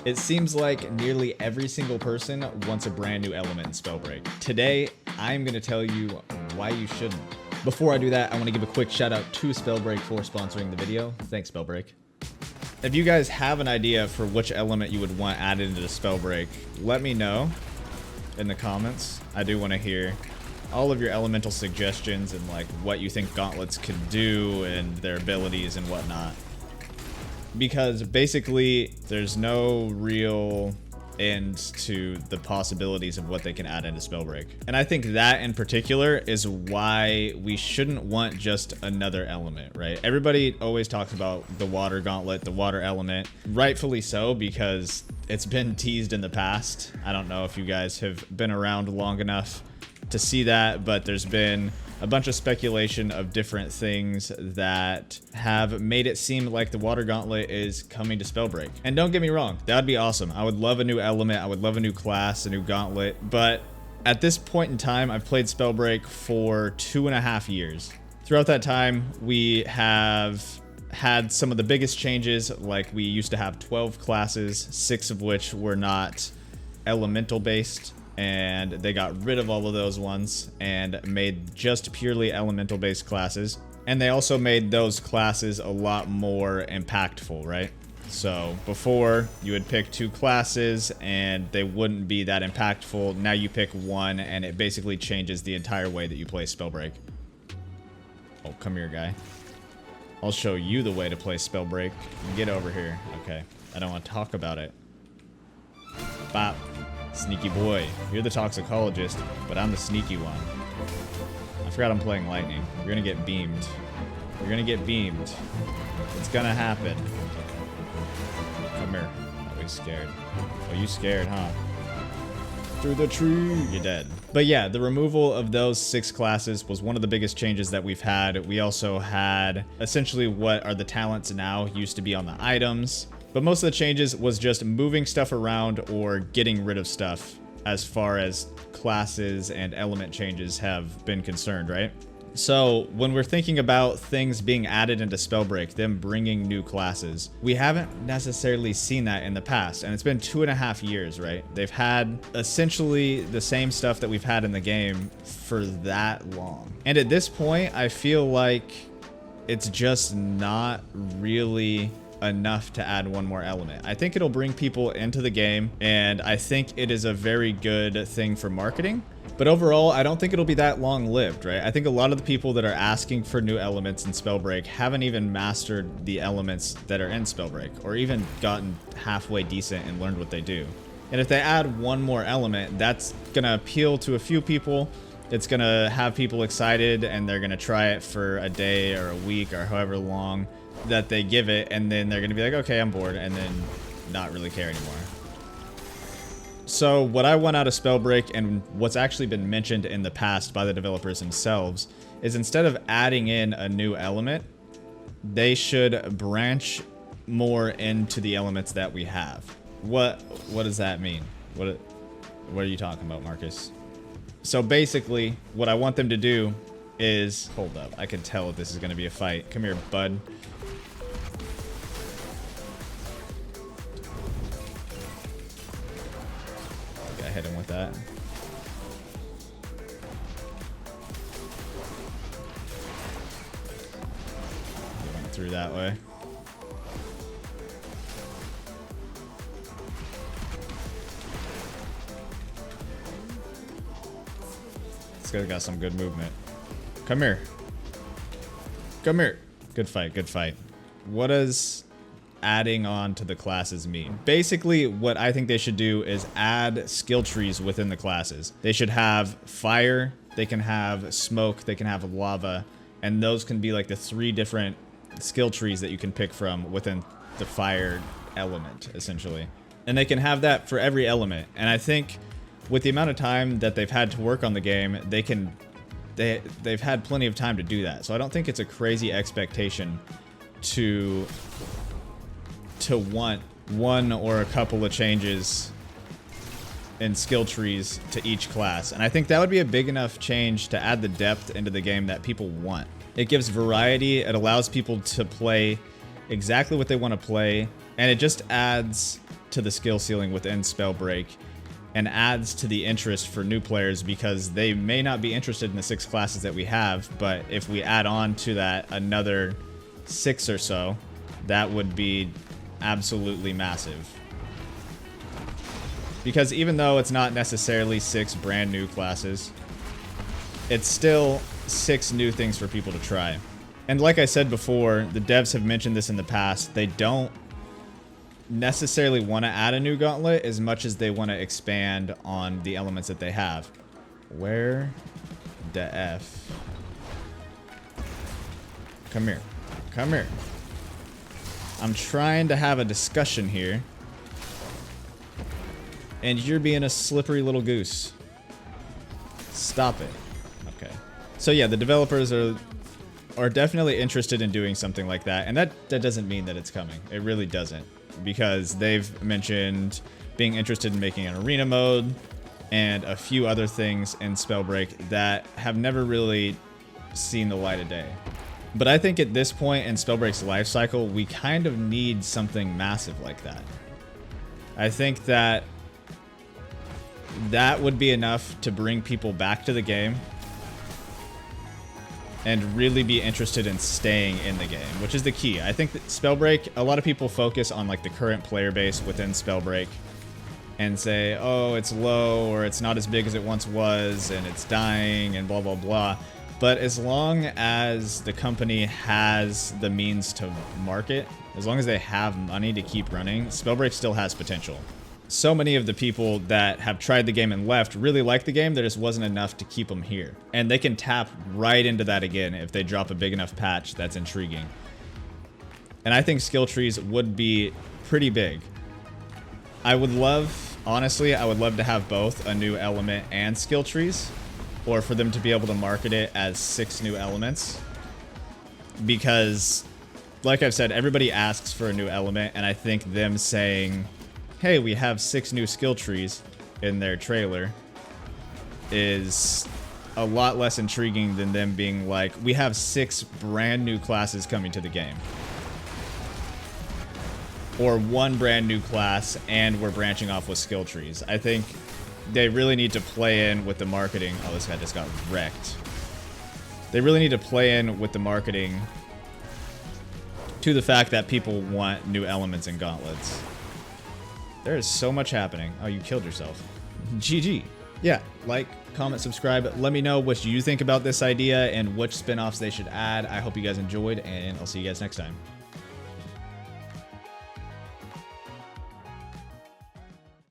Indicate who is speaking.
Speaker 1: It seems like nearly every single person wants a brand new element in Spellbreak. Today, I'm going to tell you why you shouldn't. Before I do that, I want to give a quick shout out to Spellbreak for sponsoring the video. Thanks, Spellbreak. If you guys have an idea for which element you would want added into the Spellbreak, let me know in the comments. I do want to hear all of your elemental suggestions and like what you think gauntlets could do and their abilities and whatnot. Because basically, there's no real end to the possibilities of what they can add into Spellbreak. And I think that in particular is why we shouldn't want just another element, right? Everybody always talks about the water gauntlet, the water element, rightfully so, because it's been teased in the past. I don't know if you guys have been around long enough to see that, but there's been a bunch of speculation of different things that have made it seem like the water gauntlet is coming to Spellbreak. And don't get me wrong, that would be awesome. I would love a new element, I would love a new class, a new gauntlet, but at this point in time, I've played Spellbreak for 2.5 years. Throughout that time, we have had some of the biggest changes, like we used to have 12 classes, 6 of which were not elemental based, and they got rid of all of those ones and made just purely elemental based classes. And they also made those classes a lot more impactful, right? So before you would pick 2 classes and they wouldn't be that impactful. Now you pick 1 and it basically changes the entire way that you play Spellbreak. Oh, come here, guy. I'll show you the way to play Spellbreak. Get over here. Okay, I don't want to talk about it. Bop. Sneaky boy. You're the toxicologist, but I'm the sneaky one. I forgot I'm playing lightning. You're gonna get beamed. You're gonna get beamed. It's gonna happen. Come here. Oh, he's scared. Oh, you scared, huh? Through the tree. You're dead. But yeah, the removal of those 6 classes was one of the biggest changes that we've had. We also had essentially what are the talents now used to be on the items. But most of the changes was just moving stuff around or getting rid of stuff as far as classes and element changes have been concerned, right? So when we're thinking about things being added into Spellbreak, them bringing new classes, we haven't necessarily seen that in the past. And it's been 2.5 years, right? They've had essentially the same stuff that we've had in the game for that long. And at this point, I feel like it's just not really enough to add one more element. I think it'll bring people into the game, and I think it is a very good thing for marketing. But overall, I don't think it'll be that long-lived, right? I think a lot of the people that are asking for new elements in Spellbreak haven't even mastered the elements that are in Spellbreak, or even gotten halfway decent and learned what they do. And if they add one more element, that's gonna appeal to a few people. It's gonna have people excited, and they're gonna try it for a day or a week or however long that they give it, and then they're gonna be like, okay, I'm bored, and then not really care anymore. So what I want out of Spellbreak, and what's actually been mentioned in the past by the developers themselves, is instead of adding in a new element, they should branch more into the elements that we have. What does that mean? What are you talking about, Marcus? So basically, what I want them to do is... Hold up, I can tell if this is gonna be a fight. Come here, bud. Hit him with that. He went through that way. This guy's got some good movement. Come here. Come here. Good fight, good fight. What does adding on to the classes mean? Basically, what I think they should do is add skill trees within the classes. They should have fire, they can have smoke, they can have lava, and those can be like the 3 different skill trees that you can pick from within the fire element, essentially. And they can have that for every element. And I think with the amount of time that they've had to work on the game, they've had plenty of time to do that. So I don't think it's a crazy expectation to want one or a couple of changes in skill trees to each class. And I think that would be a big enough change to add the depth into the game that people want. It gives variety, it allows people to play exactly what they want to play, and it just adds to the skill ceiling within Spellbreak and adds to the interest for new players, because they may not be interested in the 6 classes that we have, but if we add on to that another 6 or so, that would be absolutely massive. Because even though it's not necessarily 6 brand new classes, it's still 6 new things for people to try. And like I said before, the devs have mentioned this in the past, they don't necessarily want to add a new gauntlet as much as they want to expand on the elements that they have. Where the F? Come here. Come here. I'm trying to have a discussion here, and you're being a slippery little goose. Stop it. Okay. So yeah, the developers are definitely interested in doing something like that, and that doesn't mean that it's coming. It really doesn't, because they've mentioned being interested in making an arena mode and a few other things in Spellbreak that have never really seen the light of day. But I think at this point in Spellbreak's life cycle, we kind of need something massive like that. I think that that would be enough to bring people back to the game and really be interested in staying in the game, which is the key. I think that Spellbreak, a lot of people focus on like the current player base within Spellbreak and say, oh, it's low, or it's not as big as it once was, and it's dying, and blah, blah, blah. But as long as the company has the means to market, as long as they have money to keep running, Spellbreak still has potential. So many of the people that have tried the game and left really like the game, there just wasn't enough to keep them here. And they can tap right into that again if they drop a big enough patch that's intriguing. And I think skill trees would be pretty big. I would love, honestly, I would love to have both a new element and skill trees, or for them to be able to market it as 6 new elements. Because, like I've said, everybody asks for a new element, and I think them saying, hey, we have 6 new skill trees in their trailer is a lot less intriguing than them being like, we have 6 brand new classes coming to the game. Or 1 brand new class and we're branching off with skill trees. I think they really need to play in with the marketing. Oh, this guy just got wrecked. They really need to play in with the marketing to the fact that people want new elements and gauntlets. There is so much happening. Oh, you killed yourself. GG. Yeah, like, comment, subscribe. Let me know what you think about this idea and which spin-offs they should add. I hope you guys enjoyed, and I'll see you guys next time.